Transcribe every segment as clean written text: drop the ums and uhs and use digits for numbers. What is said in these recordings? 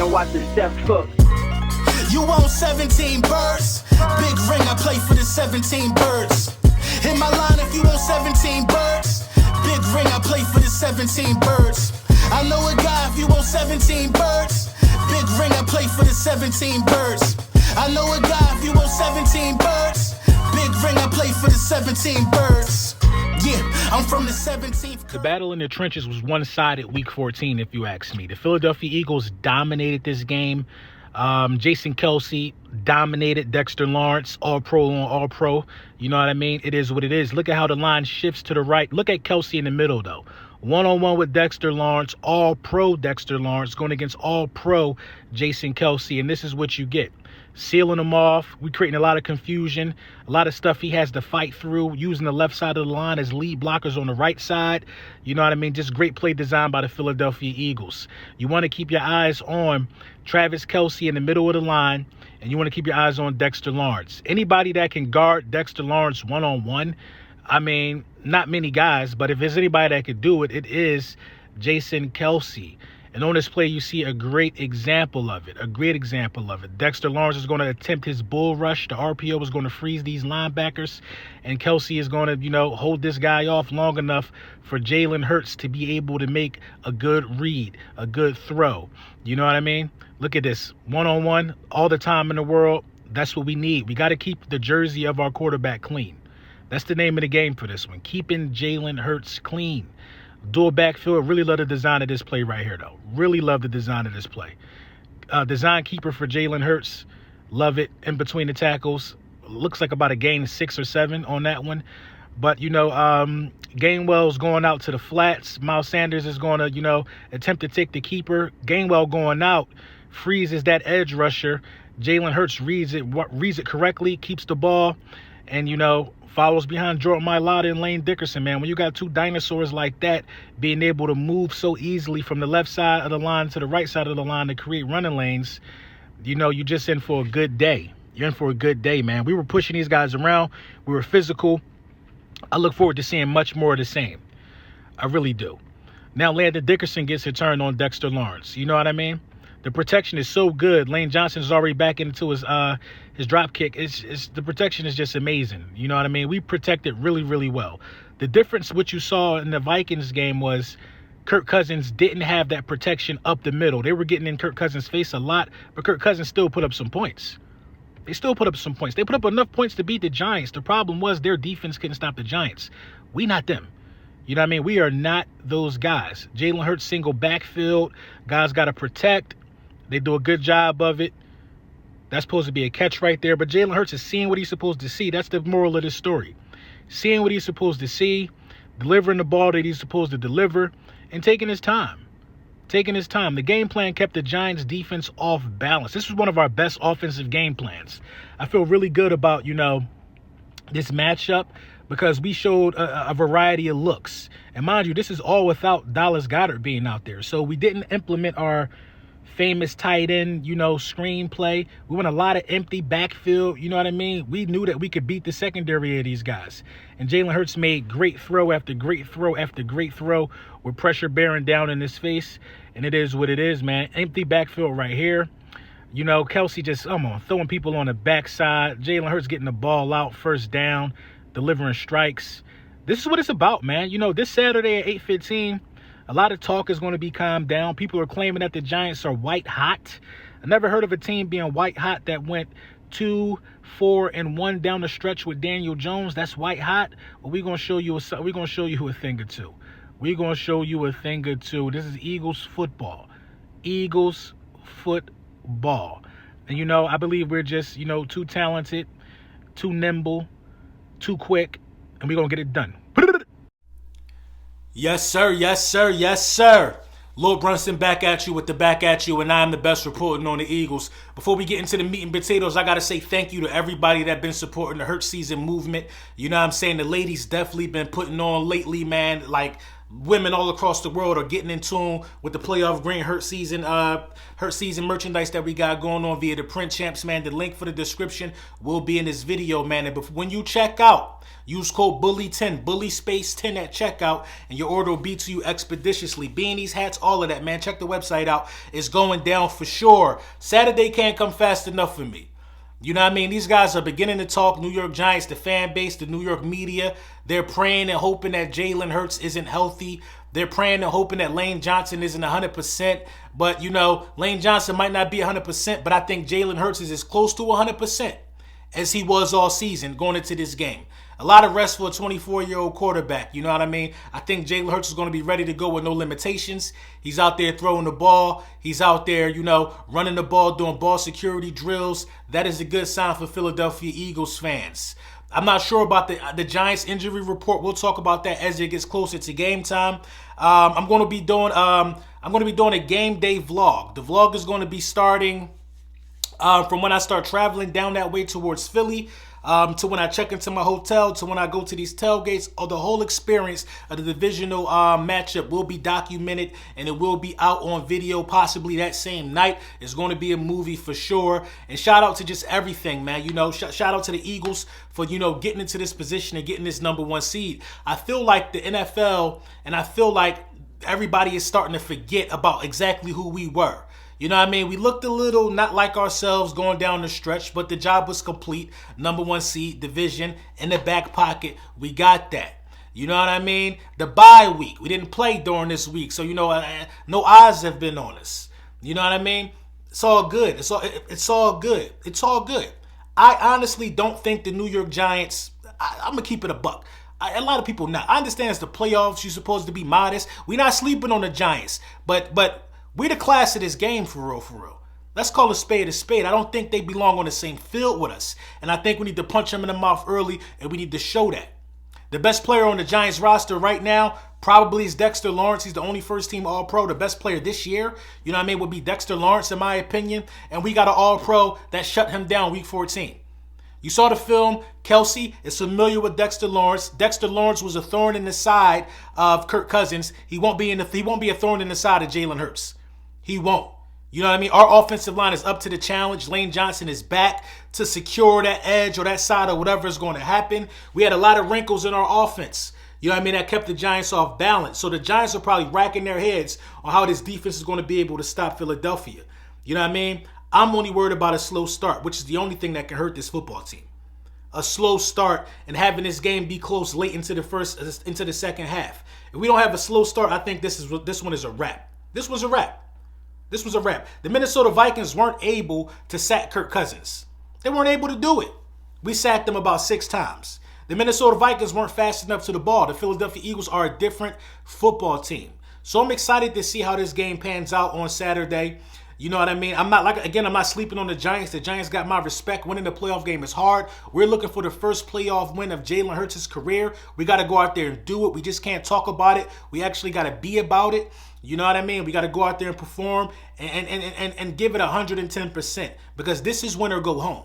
and watch the step cook. You want 17 birds? Big ring, I play for the 17 birds. Hit my line if you want 17 birds. Big ring, I play for the 17 birds. I know a guy if you want 17 birds. Big ring, I play for the 17 birds. I know a guy if you want 17 birds. Big ring, I play for the 17 birds. Yeah, I'm from the 17th. The battle in the trenches was one-sided week 14, if you ask me. The Philadelphia Eagles dominated this game. Jason Kelce dominated Dexter Lawrence, all-pro on all-pro. You know what I mean? It is what it is. Look at how the line shifts to the right. Look at Kelce in the middle, though. One-on-one with Dexter Lawrence, all-pro Dexter Lawrence, going against all-pro Jason Kelce, and this is what you get. Sealing him off. We're creating a lot of confusion, a lot of stuff he has to fight through, using the left side of the line as lead blockers on the right side. You know what I mean? Just great play design by the Philadelphia Eagles. You want to keep your eyes on Travis Kelce in the middle of the line, and you want to keep your eyes on Dexter Lawrence. Anybody that can guard Dexter Lawrence one-on-one, I mean, not many guys, but if there's anybody that could do it, it is Jason Kelce. And on this play, you see a great example of it, Dexter Lawrence is going to attempt his bull rush. The RPO is going to freeze these linebackers, and Kelce is going to, hold this guy off long enough for Jalen Hurts to be able to make a good read, a good throw. You know what I mean? Look at this, one-on-one all the time in the world. That's what we need. We got to keep the jersey of our quarterback clean. That's the name of the game for this one, keeping Jalen Hurts clean. Dual backfield. Really love the design of this play right here, though. Really love the design of this play. Design keeper for Jalen Hurts. Love it. In between the tackles. Looks like about a gain 6 or 7 on that one. But, Gainwell's going out to the flats. Miles Sanders is going to, attempt to take the keeper. Gainwell going out. Freezes that edge rusher. Jalen Hurts reads it correctly. Keeps the ball. And, follows behind Jordan Mailata and Lane Dickerson, man. When you got two dinosaurs like that, being able to move so easily from the left side of the line to the right side of the line to create running lanes, you're just in for a good day. You're in for a good day, man. We were pushing these guys around. We were physical. I look forward to seeing much more of the same. I really do. Now, Landon Dickerson gets a turn on Dexter Lawrence. You know what I mean? The protection is so good. Lane Johnson is already back into his drop kick. The protection is just amazing. You know what I mean? We protected really, really well. The difference, what you saw in the Vikings game, was Kirk Cousins didn't have that protection up the middle. They were getting in Kirk Cousins' face a lot, but Kirk Cousins still put up some points. They still put up some points. They put up enough points to beat the Giants. The problem was their defense couldn't stop the Giants. We not them. You know what I mean? We are not those guys. Jalen Hurts single backfield. Guys got to protect. They do a good job of it. That's supposed to be a catch right there. But Jalen Hurts is seeing what he's supposed to see. That's the moral of this story. Seeing what he's supposed to see, delivering the ball that he's supposed to deliver, and taking his time. The game plan kept the Giants' defense off balance. This was one of our best offensive game plans. I feel really good about, this matchup because we showed a variety of looks. And mind you, this is all without Dallas Goedert being out there. So we didn't implement our famous tight end, screenplay. We went a lot of empty backfield. You know what I mean? We knew that we could beat the secondary of these guys. And Jalen Hurts made great throw after great throw after great throw with pressure bearing down in his face. And it is what it is, man. Empty backfield right here. Kelce just, throwing people on the backside. Jalen Hurts getting the ball out, first down, delivering strikes. This is what it's about, man. This Saturday at 8:15, a lot of talk is going to be calmed down. People are claiming that the Giants are white hot. I never heard of a team being white hot that went 2-4-1 down the stretch with Daniel Jones. That's white hot. Well, we're going to show you a thing or two. This is Eagles football. And I believe we're just, too talented, too nimble, too quick, and we're going to get it done. Yes, sir. Lord Brunson back at you with the back at you, and I'm the best reporting on the Eagles. Before we get into the meat and potatoes, I got to say thank you to everybody that been supporting the Hurt Season movement. You know what I'm saying? The ladies definitely been putting on lately, man. Like, women all across the world are getting in tune with the playoff green Hurt season merchandise that we got going on via the Print Champs, man. The link for the description will be in this video, man. And when you check out, use code BULLY10, bully space 10 at checkout, and your order will be to you expeditiously. Beanies, hats, all of that, man. Check the website out. It's going down for sure. Saturday can't come fast enough for me. You know what I mean? These guys are beginning to talk. New York Giants, the fan base, the New York media, they're praying and hoping that Jalen Hurts isn't healthy. They're praying and hoping that Lane Johnson isn't 100%. But, you know, Lane Johnson might not be 100%, but I think Jalen Hurts is as close to 100% as he was all season going into this game. A lot of rest for a 24-year-old quarterback, you know what I mean? I think Jalen Hurts is going to be ready to go with no limitations. He's out there throwing the ball. He's out there, you know, running the ball, doing ball security drills. That is a good sign for Philadelphia Eagles fans. I'm not sure about the Giants injury report. We'll talk about that as it gets closer to game time. I'm going to be doing a game day vlog. The vlog is going to be starting from when I start traveling down that way towards Philly, to when I check into my hotel, to when I go to these tailgates, or the whole experience of the divisional matchup will be documented, and it will be out on video possibly that same night. It's going to be a movie for sure. And shout out to just everything, man. You know, shout out to the Eagles for, you know, getting into this position and getting this #1 seed. I feel like the NFL and I feel like everybody is starting to forget about exactly who we were. You know what I mean? We looked a little not like ourselves going down the stretch, but the job was complete. #1 seed, division, in the back pocket. We got that. You know what I mean? The bye week. We didn't play during this week, so, you know, no eyes have been on us. You know what I mean? It's all good. It's all good. It's all good. I honestly don't think the New York Giants, I'm going to keep it a buck. A lot of people not. I understand it's the playoffs. You're supposed to be modest. We're not sleeping on the Giants, but we're the class of this game, for real, for real. Let's call a spade a spade. I don't think they belong on the same field with us. And I think we need to punch them in the mouth early, and we need to show that. The best player on the Giants roster right now probably is Dexter Lawrence. He's the only first-team All-Pro. The best player this year, you know what I mean, would be Dexter Lawrence, in my opinion. And we got an All-Pro that shut him down week 14. You saw the film. Kelce is familiar with Dexter Lawrence. Dexter Lawrence was a thorn in the side of Kirk Cousins. He won't be a thorn in the side of Jalen Hurts. He won't. You know what I mean? Our offensive line is up to the challenge. Lane Johnson is back to secure that edge or that side or whatever is going to happen. We had a lot of wrinkles in our offense. You know what I mean? That kept the Giants off balance. So the Giants are probably racking their heads on how this defense is going to be able to stop Philadelphia. You know what I mean? I'm only worried about a slow start, which is the only thing that can hurt this football team. A slow start and having this game be close late into the second half. If we don't have a slow start, I think this one is a wrap. This was a wrap. This was a wrap. The Minnesota Vikings weren't able to sack Kirk Cousins. They weren't able to do it. We sacked them about 6 times. The Minnesota Vikings weren't fast enough to the ball. The Philadelphia Eagles are a different football team. So I'm excited to see how this game pans out on Saturday. You know what I mean? I'm not sleeping on the Giants. The Giants got my respect. Winning the playoff game is hard. We're looking for the first playoff win of Jalen Hurts' career. We got to go out there and do it. We just can't talk about it. We actually got to be about it. You know what I mean? We got to go out there and perform and give it 110%, because this is win or go home.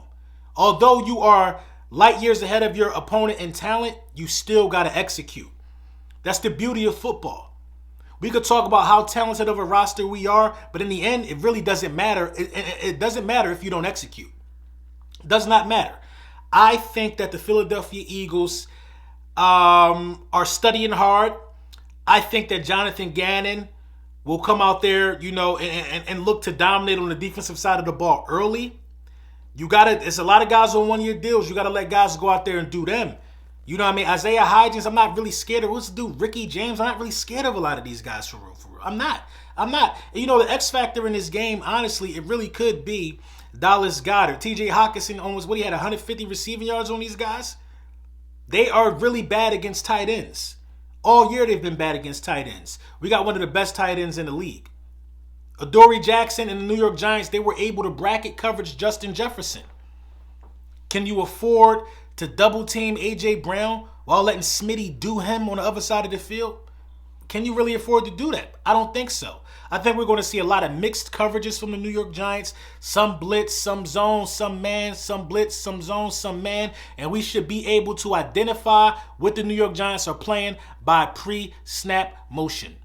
Although you are light years ahead of your opponent in talent, you still got to execute. That's the beauty of football. We could talk about how talented of a roster we are, but in the end, it really doesn't matter. It doesn't matter if you don't execute. It does not matter. I think that the Philadelphia Eagles are studying hard. I think that Jonathan Gannon will come out there, you know, and look to dominate on the defensive side of the ball early. It's a lot of guys on one-year deals. You got to let guys go out there and do them. You know what I mean? Isaiah Hodgins, I'm not really scared of. What's the dude? Ricky James, I'm not really scared of a lot of these guys for real. I'm not. You know, the X factor in this game, honestly, it really could be Dallas Goedert. TJ Hawkinson he had 150 receiving yards on these guys. They are really bad against tight ends. All year they've been bad against tight ends. We got one of the best tight ends in the league. Adoree Jackson and the New York Giants, they were able to bracket coverage Justin Jefferson. Can you afford to double team A.J. Brown while letting Smitty do him on the other side of the field? Can you really afford to do that? I don't think so. I think we're going to see a lot of mixed coverages from the New York Giants. Some blitz, some zone, some man, some blitz, some zone, some man. And we should be able to identify what the New York Giants are playing by pre-snap motion.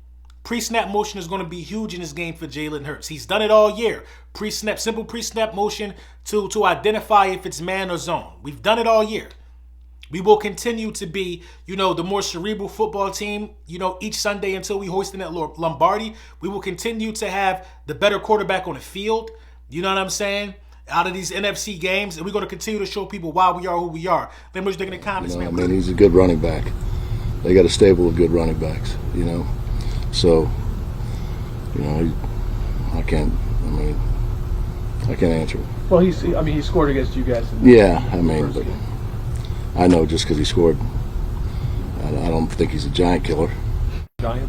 Pre-snap motion is going to be huge in this game for Jalen Hurts. He's done it all year. Pre-snap, simple pre-snap motion to identify if it's man or zone. We've done it all year. We will continue to be, the more cerebral football team, each Sunday until we hoist in at Lombardi. We will continue to have the better quarterback on the field. You know what I'm saying? Out of these NFC games. And we're going to continue to show people why we are who we are. Let me just think in the comments, man. I mean, he's a good running back. They got a stable of good running backs, So, I can't answer it. Well, he scored against you guys. But I know just because he scored, I don't think he's a giant killer. Giant?